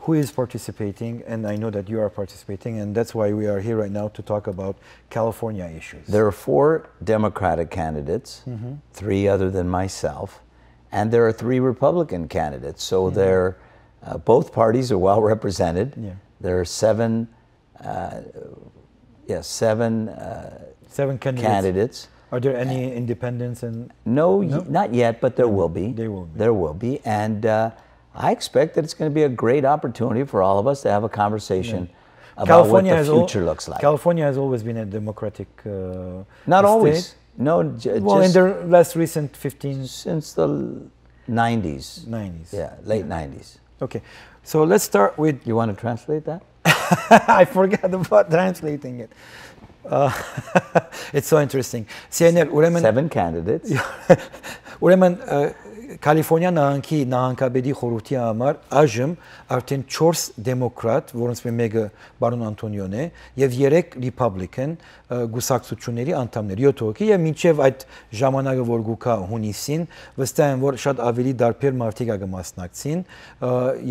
Who is participating? And I know that you are participating, and that's why we are here right now to talk about California issues. There are 4 Democratic candidates, 3 other than myself, and there are 3 Republican candidates. So they're, both parties are well represented. Yeah. There are 7 candidates. Are there any independents? No, not yet, but there will be. There will be. There will be. And I expect that it's going to be a great opportunity for all of us to have a conversation about what the future looks like. California has always been a democratic Not always. state. No, Well, in the last recent 15... Since the 90s. 90s. Yeah, late 90s. Okay, so let's start with... You want to translate that? I forgot about translating it. It's so interesting. 7 candidates. Ուրեմն Կալիֆոռնիա նահանգի նահանգապետի խորհրդի համար այժմ արդեն 4 դեմոկրատ, որոնց մեկը բարոն Անտոնիոն է, եւ 3 ռիփաբլիկան գուսակցությունների անդամներ, 7 հոգի, եւ մինչեւ այդ ժամանակը որ գուկա հունիսին, վստահ եմ որ շատ ավելի դարբեր մարդիկ կմասնակցին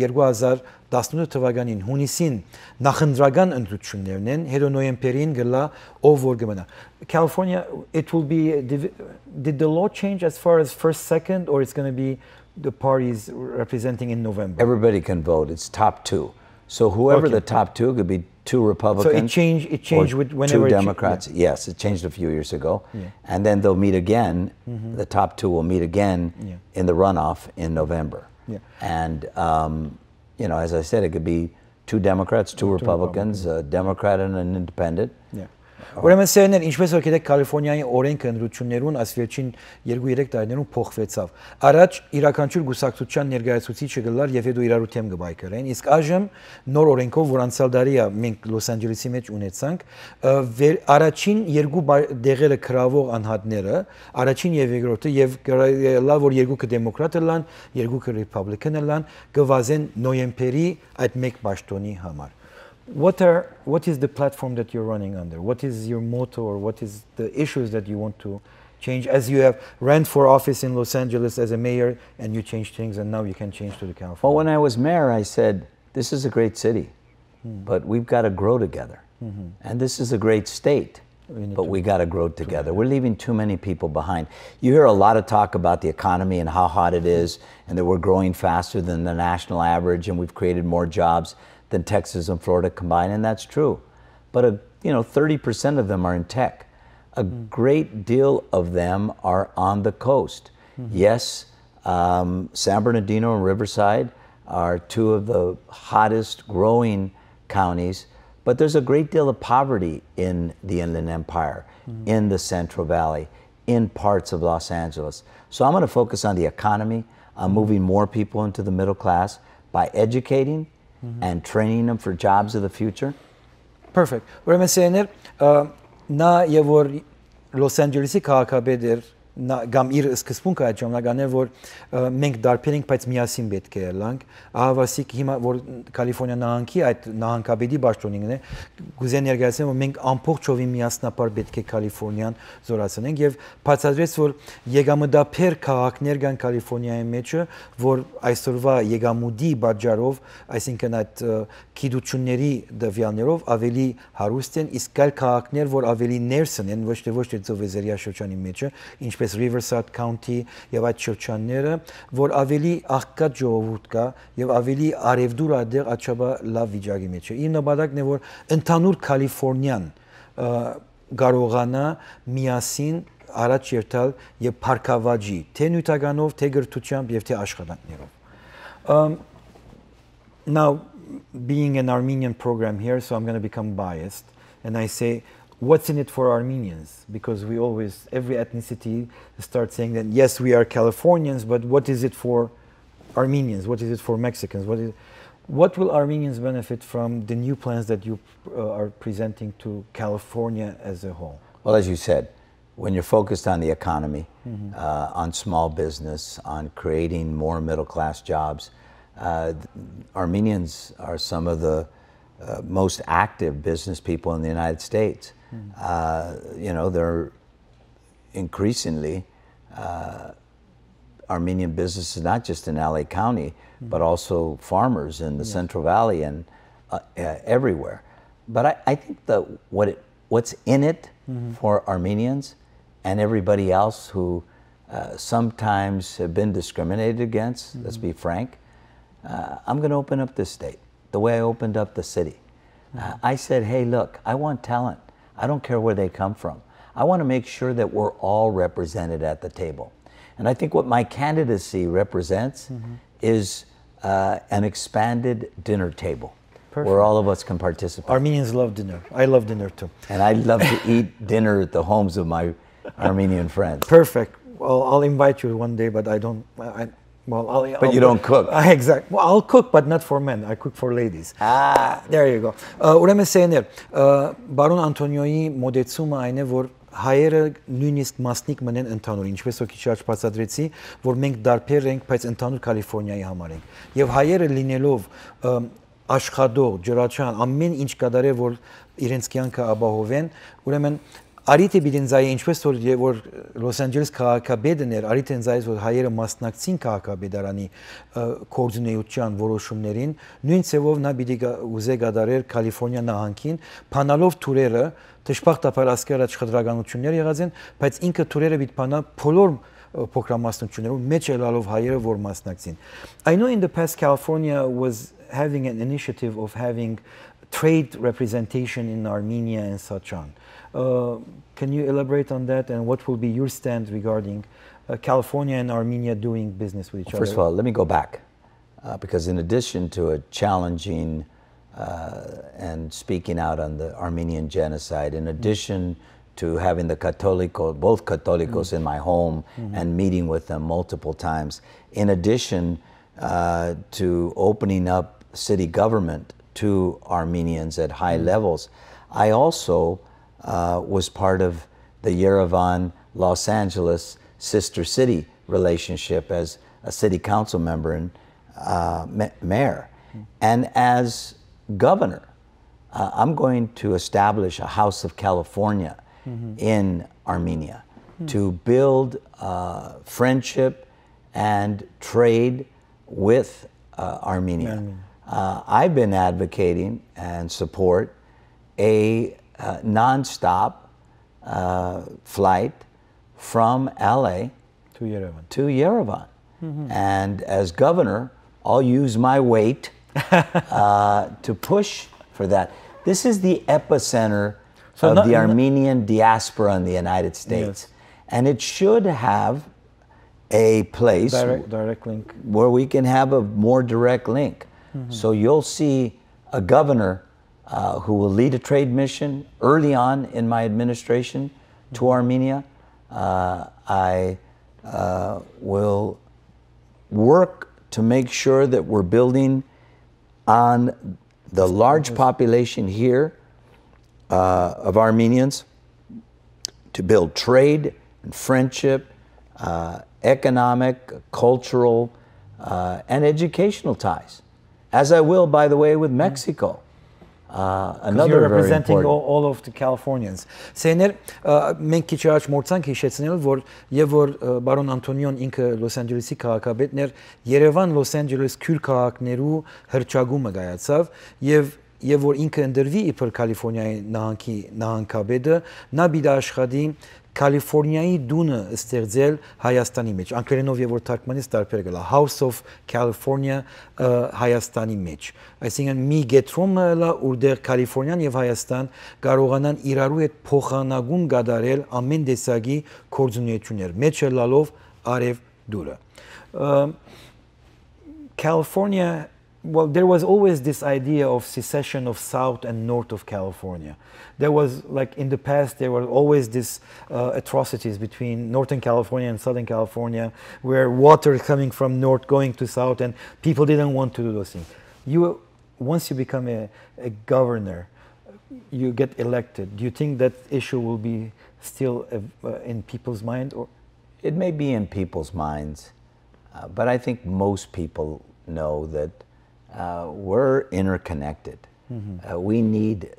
2018 թվականին հունիսին նախընտրական ընտրություններն են, հետո նոյեմբերին գլա ով որ կմնա։ California, it will be, did the law change as far as first, second, or it's going to be the parties representing in November? Everybody can vote. It's top 2. So whoever the top 2 could be 2 Republicans. So it changed with whenever 2 Democrats. Yes, it changed a few years ago. Yeah. And then they'll meet again. The top 2 will meet again in the runoff in November. Yeah. And you know, as I said, it could be 2 Democrats, 2 Republicans, a Democrat and an independent. Yeah. Ուրեմն սերներ, ինչպես որ գիտեք, Կալիֆոռնիայի օրենքը ընդրություններուն այս վերջին 2-3 տարիներուն փոխվեցավ։ Առաջ յուրաքանչյուր գուսակցության ներկայացուցիչը գլար եւ հետո իրար ութեմ գբայքերեն, իսկ այժմ նոր օրենքով, որ անցյալ տարի մենք Լոս Անջելեսի մեջ ունեցանք, առաջին երկու դեղերը քրավող անհատները, առաջին եւ երկրորդը եւ լավ որ երկուքը դեմոկրատ լան, երկուքը ռիփաբլիկան լան, գվազեն նոյեմբերի այդ մեկ պաշտոնի համար։ What is the platform that you're running under? What is your motto, or what is the issues that you want to change as you have ran for office in Los Angeles as a mayor and you changed things and now you can change to the California? Well, when I was mayor, I said, this is a great city, but we've got to grow together. And this is a great state, but we got to grow together. We're leaving too many people behind. You hear a lot of talk about the economy and how hot it is and that we're growing faster than the national average and we've created more jobs than Texas and Florida combined, and that's true. But 30% of them are in tech. A great deal of them are on the coast. Yes, San Bernardino and Riverside are two of the hottest growing counties, but there's a great deal of poverty in the Inland Empire, in the Central Valley, in parts of Los Angeles. So I'm going to focus on the economy. I'm moving more people into the middle class by educating and training them for jobs of the future. Perfect. Ուրեմն սերներ, նա եւ որ Լոս Անջելեսի քաղաքապետ էր, կամ իր սկզբունքը այդ ժամանակ էր, որ մենք դարբեր ենք, բայց միասին պետք է ելանք։ Ահավասիկ հիմա որ Կալիֆոռնիա նահանգի այդ նահանգապետի պաշտոնին է, գուզեն ներկայացնեմ, որ մենք ամբողջովին միասնապար պետք է Կալիֆոռնիան զորացնենք եւ բացատրեց, որ եկամտաբեր քաղաքներ կան Կալիֆոռնիայի մեջը, որ այսօրվա եկամուտի բաժարով, այսինքն այդ գիտությունների դվյալներով ավելի հարուստ են, իսկ այլ քաղաքներ, որ ավելի ներսն են, ոչ թե ծովեզերիա շրջանի մեջը, ինչպես Riverside County եւ այդ շրջանները, որ ավելի աղքատ ժողովուրդ կա եւ ավելի արևդուր այդեղ աչաբա լավ վիճակի մեջ է։ Իր նպատակն է, որ ընդհանուր Կալիֆոռնիան կարողանա միասին առաջ երթալ եւ փառքավաճի, թե նյութականով, թե գրթությամբ եւ թե աշխատանքներով։ Now, being an Armenian program here, so I'm going to become biased, and I say, what's in it for Armenians? Because we always, every ethnicity starts saying that, yes, we are Californians, but what is it for Armenians? What is it for Mexicans? What will Armenians benefit from the new plans that you are presenting to California as a whole? Well, as you said, when you're focused on the economy, on small business, on creating more middle-class jobs, Armenians are some of the most active business people in the United States. They're increasingly Armenian businesses, not just in LA County, but also farmers in the Central Valley and everywhere. But I think that what's in it for Armenians and everybody else who sometimes have been discriminated against, let's be frank, I'm going to open up this state the way I opened up the city. I said, hey, look, I want talent. I don't care where they come from. I want to make sure that we're all represented at the table. And I think what my candidacy represents is an expanded dinner table. Perfect. Where all of us can participate. Armenians love dinner. I love dinner too. And I love to eat dinner at the homes of my Armenian friends. Perfect. Well, I'll invite you one day, but I don't. But you don't cook. Exactly. Well, I'll cook, but not for men. I cook for ladies. There you go. Ուրեմն սեներ, բարոն Անտոնիոյի մոդեցումը այն է, որ հայերը նույնիսկ մասնիկ մնեն ընդհանուր, ինչպես որ քիչ առաջ բացատրեցի, որ մենք դարբեր ենք, բայց ընդհանուր Կալիֆոռնիայի համար ենք։ Եվ հայերը լինելով աշխատող, ջրաչան, ամեն ինչ կդարե, որ իրենց կյանքը ապահովեն, ուրեմն արիթ է բիդենզայի ինչպես որ Լոս Անջելես քաղաքապետն էր, արիթ են զայից որ հայերը մասնակցին քաղաքապետարանի կոորդինացիան որոշումներին, նույն ցևով նա պիտի ուզե գդարեր Կալիֆոռնիա նահանգին, փանալով թուրերը, դժբախտաբար ասկեր աշխատանություններ եղած են, բայց ինքը թուրերը պիտի փանա բոլոր փոքրամասնություններով մեջ ելալով հայերը որ մասնակցին։ I know in the past California was having an initiative of having trade representation in Armenia and such on. Can you elaborate on that and what will be your stand regarding California and Armenia doing business with each other? First of all, let me go back because in addition to a challenging and speaking out on the Armenian genocide, in addition to having the both Catholicos in my home and meeting with them multiple times, in addition to opening up city government to Armenians at high levels, I also was part of the Yerevan-Los Angeles sister city relationship as a city council member and mayor. And as governor, I'm going to establish a House of California in Armenia to build friendship and trade with Armenia. I've been advocating and support a non-stop flight from LA to Yerevan. And as governor, I'll use my weight to push for that. This is the epicenter of the Armenian diaspora in the United States. And it should have a place direct link where we can have a more direct link. So you'll see a governor who will lead a trade mission early on in my administration to Armenia. I will work to make sure that we're building on the large population here of Armenians to build trade and friendship, economic, cultural, and educational ties. As I will, by the way, with Mexico. Another you're representing very important. all of the Californians. Սեներ մենք քիչ առաջ մոռացանք հիշեցնել, որ եւ որ բարոն Անտոնիոն ինքը Լոս Անջելեսի քաղաքապետն էր, Երևան Լոս Անջելես քյուր քաղաքներու հրճագումը գայացավ եւ որ ինքը ընդրվի իբր Կալիֆոռնիայի նահանգապետը, նա պիտի աշխատի Կալիֆոռնիայի դունը ստեղծել Հայաստանի մեջ, անգլերենով եւ որ թարգմանից տարբեր գլա House of California Հայաստանի մեջ, այսինքն մի գետրոմը լա որտեղ Կալիֆոռնիան եւ Հայաստան կարողանան իրարու հետ փոխանակում գդարել ամեն տեսակի կորձունեություններ, մեջը լալով արև դուրը California. Well, there was always this idea of secession of South and North of California. There was, like in the past, there were always these atrocities between Northern California and Southern California, where water is coming from North going to South, and people didn't want to do those things. Once you become a governor, you get elected. Do you think that issue will be still in people's mind? Or? It may be in people's minds, but I think most people know that we're interconnected. We need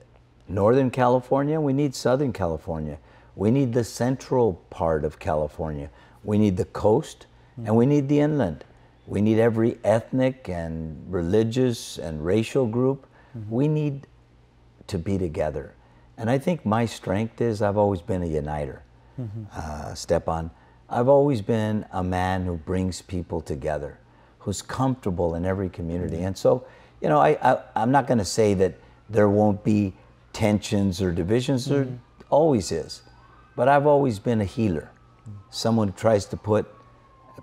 Northern California, we need Southern California. We need the central part of California. We need the coast, and we need the inland. We need every ethnic and religious and racial group. We need to be together. And I think my strength is I've always been a uniter, Stepan. I've always been a man who brings people together, who's comfortable in every community. And so, you know, I'm not going to say that there won't be tensions or divisions. There always is. But I've always been a healer, someone who tries to put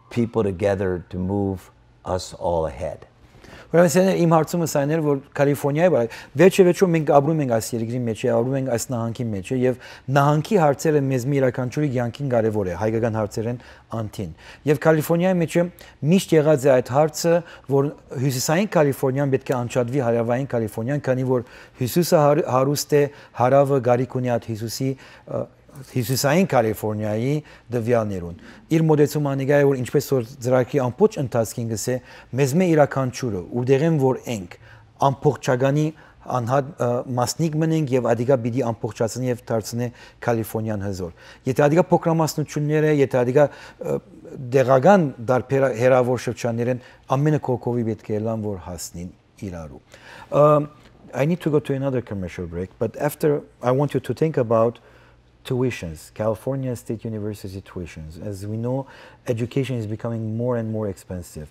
people together to move us all ahead. Ուրեմն սեներ իմ հարցումը սա էր, որ Կալիֆոռնիայի վրա վերջը մենք ապրում ենք այս երկրի մեջ, ապրում ենք այս նահանգի մեջ եւ նահանգի հարցերը մեզ մի իրականչորի կյանքին կարեւոր է, հայկական հարցերեն անտին։ Եվ Կալիֆոռնիայի մեջ միշտ եղած է այդ հարցը, որ հյուսիսային Կալիֆոռնիան պետք է անջատվի հարավային Կալիֆոռնիան, քանի որ հյուսիսը հարուստ է, հարավը գարիք ունի այդ հյուսիսային Կալիֆոռնիայի դվյալներուն։ Իր մոդեցումը անիկա է, որ ինչպես որ ծրագրի ամբողջ ընթացքին գսե, մեզ մե իրականչուրը, ուդեղեն որ ենք, ամբողջականի անհատ մասնիկ մնենք եւ ադիգա պիտի ամբողջացնի եւ դարձնի Կալիֆոռնիան հզոր։ Եթե ադիգա փոքրամասնությունները, եթե ադիգա դեղական դարբեր հերավոր շրջաններեն ամենը կողքովի պետք է լան որ հասնին իրարու։ I need to go to another commercial break, but after I want you to think about tuitions, California State University tuitions. As we know, education is becoming more and more expensive.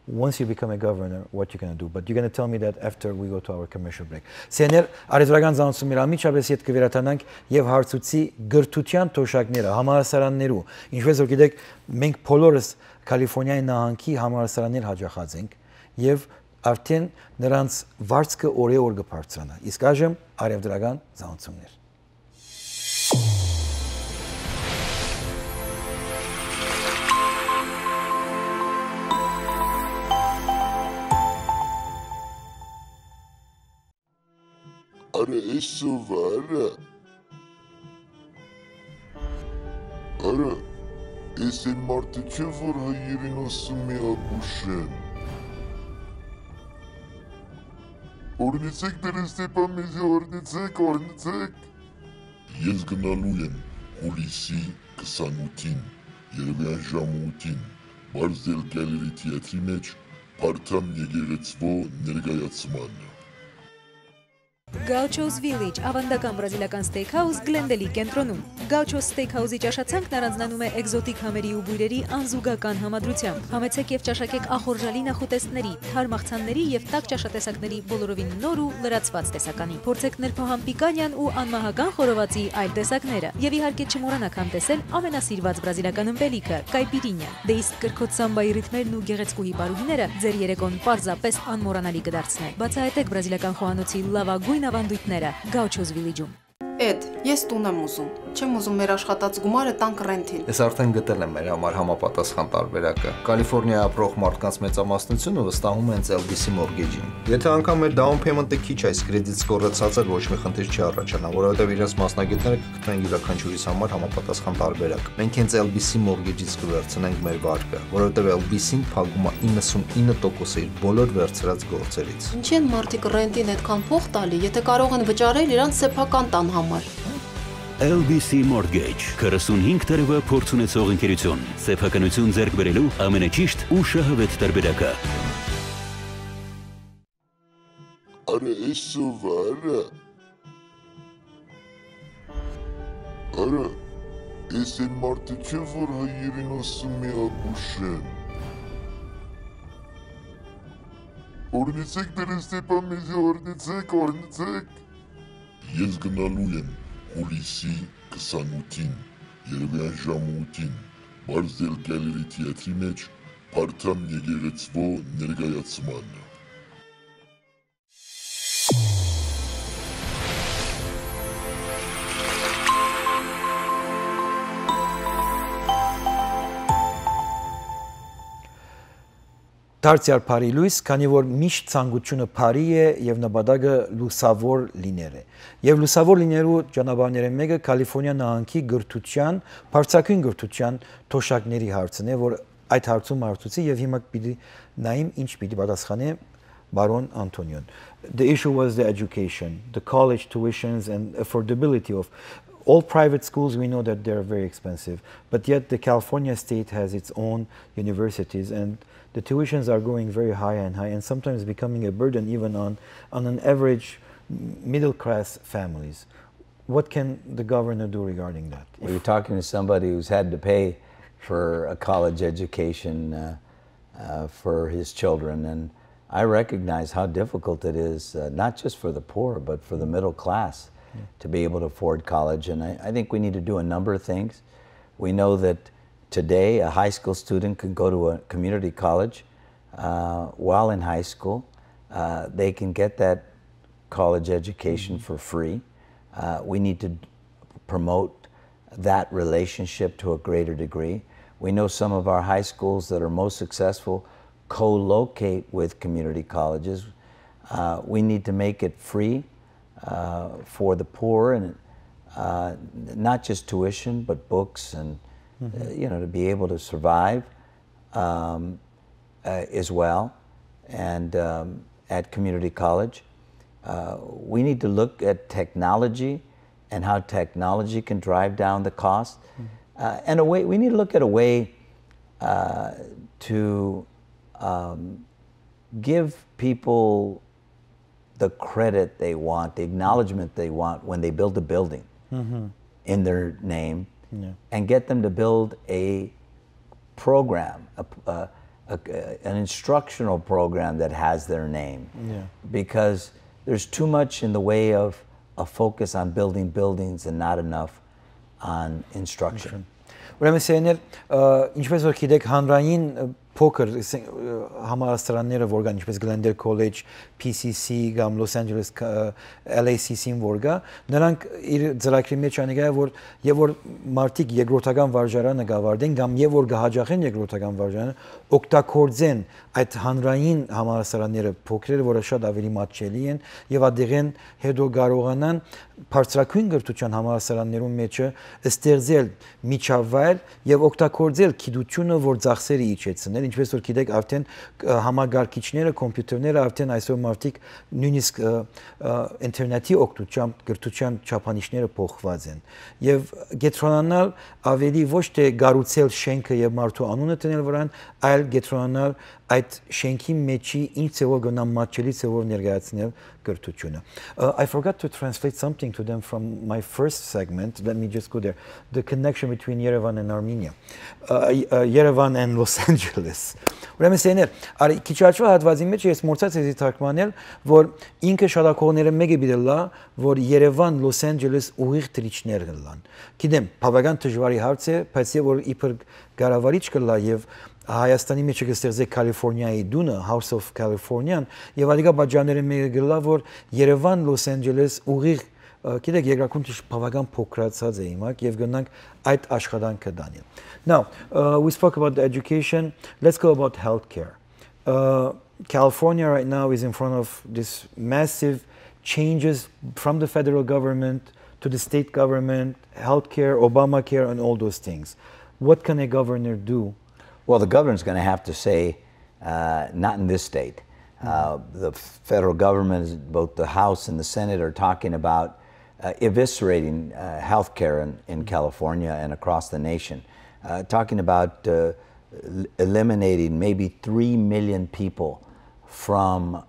Once you become a governor, what you're going to do? But you're going to tell me that after we go to our commercial break. Սեներ արևելական զանցումներ ամիջապես հետ կվերաթանանք եւ հարցուցի գրթության թոշակները համալսարաններու։ Ինչպես որ գիտեք, մենք բոլորս Կալիֆոռնիայի նահանգի համալսարաններ հաջողած ենք եւ արդեն նրանց վարձքը օրե-օր կբարձրանա։ Իսկ այժմ արևդրական զանցումներ։ Արա էս սովարը։ Արա էս են մարդը չէ, որ հայերին ասում է ապուշեն։ Օրնիցեք դեր Ստեփան մեզի օրնիցեք։ Ես գնալու եմ հուլիսի 28-ին, երևյան ժամը 8-ին, Բարզել գալերի թիաթրի մեջ Փարթամ եկեղեցվո ներկայացմանը։ Gaucho's Village, ավանդական բրազիլական steakhouse Գլենդելի կենտրոնում։ Gaucho's Steakhouse-ի ճաշացանքն առանձնանում է էկզոտիկ համերի ու բույրերի անզուգական համադրությամբ։ Համեցեք եւ ճաշակեք ախորժալի նախուտեստների, թարմ աղցանների եւ տաք ճաշատեսակների բոլորովին նոր ու լրացված տեսականի։ Փորձեք նրբահամ պիկանյան ու անմահական խորովածի այլ տեսակները։ Եվ իհարկե չմոռանաք համտեսել ամենասիրված բրազիլական ըմպելիքը՝ կայպիրինյա։ Դե իսկ կրկոտ սամբայի ռիթմերն ու գեղեցկուհի բարուհիները ձեր երեկոն պարզապես անմոռանալի կդարձնեն։ Բացահայտեք բրազիլական խոհանոցի լավագույն ավանդույթները Gaucho's Village-ում։ Էդ, ես տուն եմ ուզում, չեմ ուզում մեր աշխատած գումարը տանք ռենթին։ Ես արդեն գտել եմ մեր համար համապատասխան տարբերակը։ Կալիֆոռնիա ապրող մարդկանց մեծամասնությունը վստահում է հենց LBC Mortgage-ին։ Եթե անգամ մեր down payment-ը քիչ է, credit score-ը ցածր, ոչ մի խնդիր չի առաջանա, որովհետև իրենց մասնագետները կգտնեն յուրաքանչյուրիս համար համապատասխան տարբերակ։ Մենք հենց LBC Mortgage-ից կվերցնենք մեր վարկը, որովհետև LBC-ն փակում է 99% իր բոլոր վերցրած գործերից։ Ինչի են մարդիկ ռենտին այդքան փող տալի, եթե կարող են վճարել իրանց սեփական տան համար։ LBC Mortgage 45 տարվա փորձ ունեցող ընկերություն, սեփականություն ձեռք բերելու ամենաճիշտ ու շահավետ տարբերակը։ Արա էս սովարը։ Արա էս են մարդը չէ, որ հայերին ասում է ապուշեն։ Օրնիցեք դեր Ստեփան մեզի օրնիցեք։ Ես գնալու եմ հուլիսի 28-ին, երևյան ժամը 8-ին, Բարզել գալերի թիաթրի մեջ Փարթամ եկեղեցվո ներկայացմանը։ Դարձյալ Bari Luys, քանի որ միշտ ցանկությունը Փարի է եւ նպատակը լուսավոր լինելը։ Եվ լուսավոր լինելու ճանապարհներից մեկը Կալիֆոռնիա նահանգի գրթության, բարձրագույն գրթության թոշակների հարցն է, որ այդ հարցում հարցուցի եւ հիմա պիտի նայեմ ինչ պիտի պատասխանի Baron Antonion. The issue was the education, the college tuitions and affordability of all private schools. We know that they're very expensive, but yet the California state has its own universities and the tuitions are going very high and sometimes becoming a burden even on an average middle-class families. What can the governor do regarding that? Well, you're talking to somebody who's had to pay for a college education for his children, and I recognize how difficult it is, not just for the poor, but for the middle class to be able to afford college. And I think we need to do a number of things. We know that today, a high school student can go to a community college while in high school. They can get that college education for free. We need to promote that relationship to a greater degree. We know some of our high schools that are most successful co-locate with community colleges. We need to make it free for the poor, and not just tuition, but books and you know, to be able to survive as well. And at community college, we need to look at technology and how technology can drive down the cost. And we need to look at a way to give people the credit they want, the acknowledgement they want when they build a building in their name, and get them to build a program, an instructional program that has their name. Because there's too much in the way of a focus on building buildings and not enough on instruction. Ուրեմն սեներ, ինչպես որ գիտեք, հանրային փոքր համալսարանները որ կան, ինչպես Glendale College, PCC կամ Los Angeles LACC-ին որ կա, նրանք իր ծրագրի մեջ անիկա որ եւ որ մարդիկ երկրորդական վարժարանը գավարդեն կամ եւ որ գահաջախեն երկրորդական վարժարանը օգտագործեն այդ հանրային համալսարանները փոքրերը, որը շատ ավելի մատչելի են եւ ադեղեն հետո կարողանան բարձրակույն գրթության համալսարաններում մեջը ստեղծել միջավայր եւ օգտագործել գիտությունը, որ ծախսերը իջեցնել, ինչպես որ գիտեք, արդեն համագարկիչները, կոմպյուտերները արդեն այսօր մարդիկ նույնիսկ ինտերնետի օգնությամբ գրթության չափանիշները փոխված են եւ գետրոնանալ ավելի ոչ թե գառուցել շենքը եւ մարդու անունը տնել վրան, այլ գետրոնանալ այդ շենքի մեջի ինչ ծավալ գնամ մատչելի ծավալ ներկայացնել գրթությունը. I forgot to translate something to them from my first segment. Let me just go there. The connection between Yerevan and Armenia. Yerevan and Los Angeles. Ուրեմն սեներ, արի քիչ աչվա հատվածի մեջ ես մորցած էի թարգմանել, որ ինքը շարակողները մեկը բիդելա, որ Երևան, Los Angeles ուղիղ թրիչներ գլան։ Գիտեմ, բավական դժվարի հարց է, բայց եւ որ իբր գարավարիչ կլա եւ Հայաստանի մեջ կստեղծե Կալիֆոռնիայի դունը, House of California-ն, եւ ալիգա բաժանները մեկը գլա, որ Երևան, Los Angeles ուղիղ գիտեք երկրակունջ բավական փոքրացած է հիմա եւ գնանք այդ աշխատանքը դանիել. Now, we spoke about the education. Let's go about healthcare. California right now is in front of this massive changes from the federal government to the state government, healthcare, Obamacare, and all those things. What can a governor do? Well, the governor's going to have to say, not in this state. The federal government, both the House and the Senate, are talking about eviscerating health care in California and across the nation. Talking about eliminating maybe 3 million people from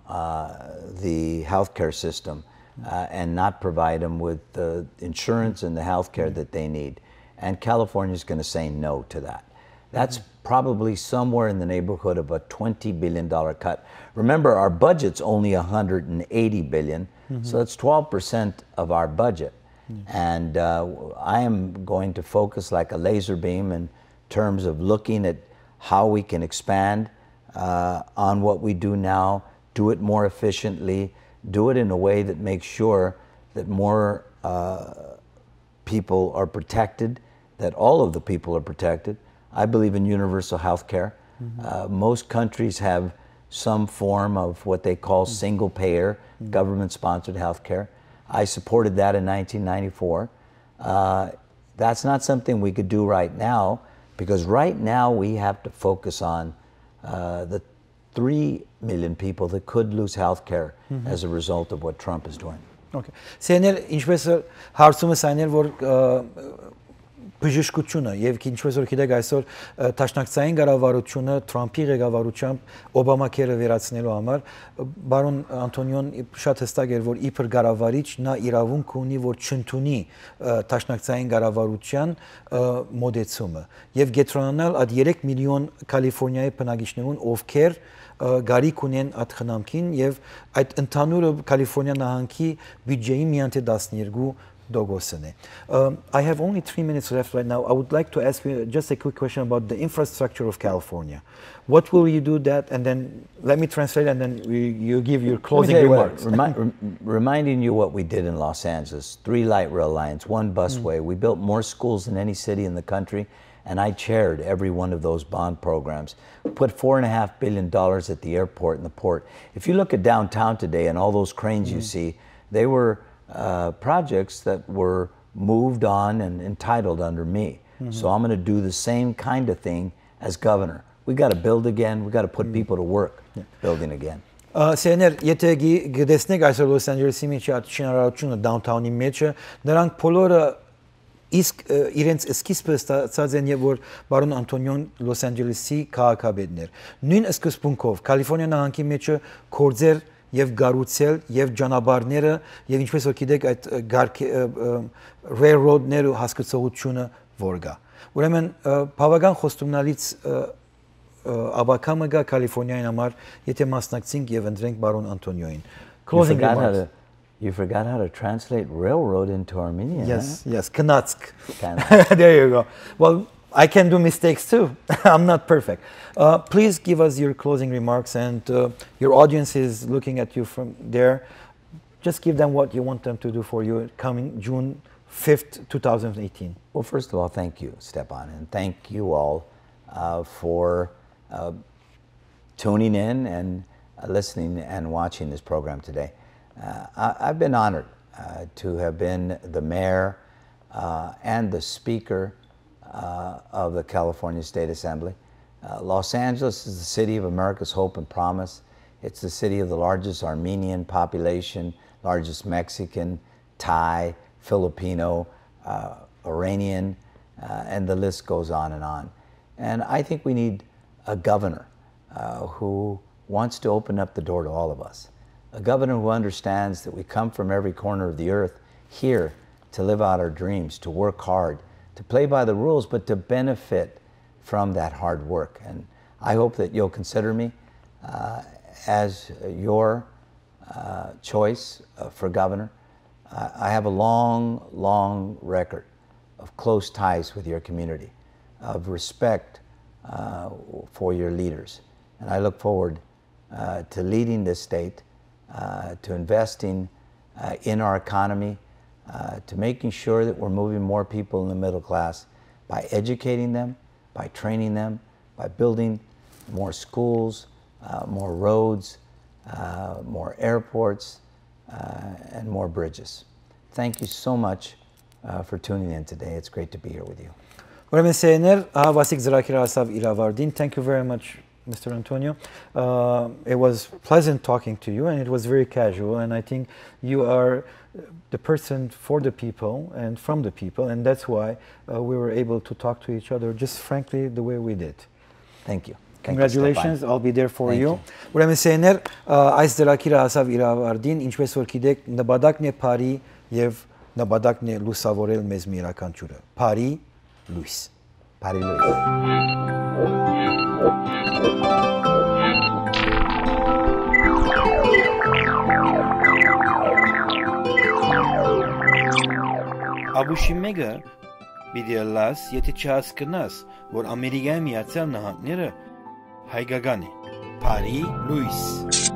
the healthcare system and not provide them with the insurance and the health care that they need. And California is going to say no to that. That's probably somewhere in the neighborhood of a $20 billion cut. Remember, our budget's only $180 billion, so it's 12% of our budget. And I am going to focus like a laser beam in terms of looking at how we can expand on what we do now, do it more efficiently, do it in a way that makes sure that more people are protected, that all of the people are protected. I believe in universal health care. Most countries have some form of what they call single payer, government-sponsored health care. I supported that in 1994. That's not something we could do right now, because right now we have to focus on the 3 million people that could lose health care as a result of what Trump is doing. Okay. Սեներ ինչպես հարցումը սայներ որ բժշկությունը եւ ինչպես որ գիտեք այսօր տաշնակցային կառավարությունը Թրամփի ղեկավարությամբ Օբամակերը վերացնելու համար բարոն Անտոնիոն շատ հստակ էր որ իբր կառավարիչ նա իրավունք ունի որ չընդունի տաշնակցային կառավարության մոդեցումը եւ գետրոնանալ այդ 3 միլիոն Կալիֆոռնիայի բնակիչներուն ովքեր գարիք ունեն այդ խնամքին եւ այդ ընդհանուր Կալիֆոռնիա նահանգի բյուջեի միանթե 12 Dogosene. I have only 3 minutes left right now. I would like to ask you just a quick question about the infrastructure of California. What will you do that, and then let me translate, and then you give your closing remarks. Reminding you what we did in Los Angeles, 3 light rail lines, 1 busway. We built more schools than any city in the country, and I chaired every one of those bond programs. We put $4.5 billion at the airport and the port. If you look at downtown today and all those cranes you see, they were projects that were moved on and entitled under me. So I'm going to do the same kind of thing as governor. We got to build again. We got to put people to work building again. Սեներ, եթե գտեսնեք այսօր Los Angeles-ի մեջ շինարարությունը downtown-ի մեջը, նրանք բոլորը իսկ իրենց սկիզբը ստացած են եւ որ բարոն Անտոնիոն Los Angeles-ի քաղաքապետներ։ Նույն սկզբունքով Կալիֆոռնիա նահանգի մեջը կորձեր եւ գառուցել եւ ճանապարհները եւ ինչպես որ գիտեք այդ railroad-ները հասկացողությունը որ գա։ Ուրեմն բավական խոստումնալից աբակամը գա Կալիֆոռնիայի համար, եթե մասնակցենք եւ ընտրենք բարոն Անտոնիոին։ Closing remarks. You forgot how to translate railroad into Armenian. Yes, yes, Knatsk. There you go. Well, I can do mistakes too. I'm not perfect. Please give us your closing remarks, and your audience is looking at you from there. Just give them what you want them to do for you coming June 5th, 2018. Well, first of all, thank you, Stepan, and thank you all for tuning in and listening and watching this program today. I've been honored to have been the mayor and the speaker of the California State Assembly. Los Angeles is the city of America's hope and promise. It's the city of the largest Armenian population, largest Mexican, Thai, Filipino, Iranian, and the list goes on. And I think we need a governor who wants to open up the door to all of us. A governor who understands that we come from every corner of the earth here to live out our dreams, to work hard, to play by the rules, but to benefit from that hard work. And I hope that you'll consider me as your choice for governor. I have a long record of close ties with your community, of respect for your leaders. And I look forward to leading this state, to investing in our economy, to making sure that we're moving more people in the middle class by educating them, by training them, by building more schools, more roads, more airports, and more bridges. Thank you so much for tuning in today. It's great to be here with you. Thank you very much, Mr. Antonio. It was pleasant talking to you, and it was very casual, and I think you are the person for the people and from the people, and that's why we were able to talk to each other just frankly the way we did. Thank you. Congratulations, I'll be there for you. Ուրեմն սեներ այս դրակիրը ասավ իրավարդին, ինչպես որ գիտեք, նպատակն է Բարի եւ նպատակն է լուսավորել մեզ մի յուրաքանչյուրը։ Bari Luys. Bari Luys. Աբուշի մեգը պիտի լաս, եթե չհասկնաս, որ Ամերիկայի Միացյալ Նահանգները հայկական է։ Bari Luys.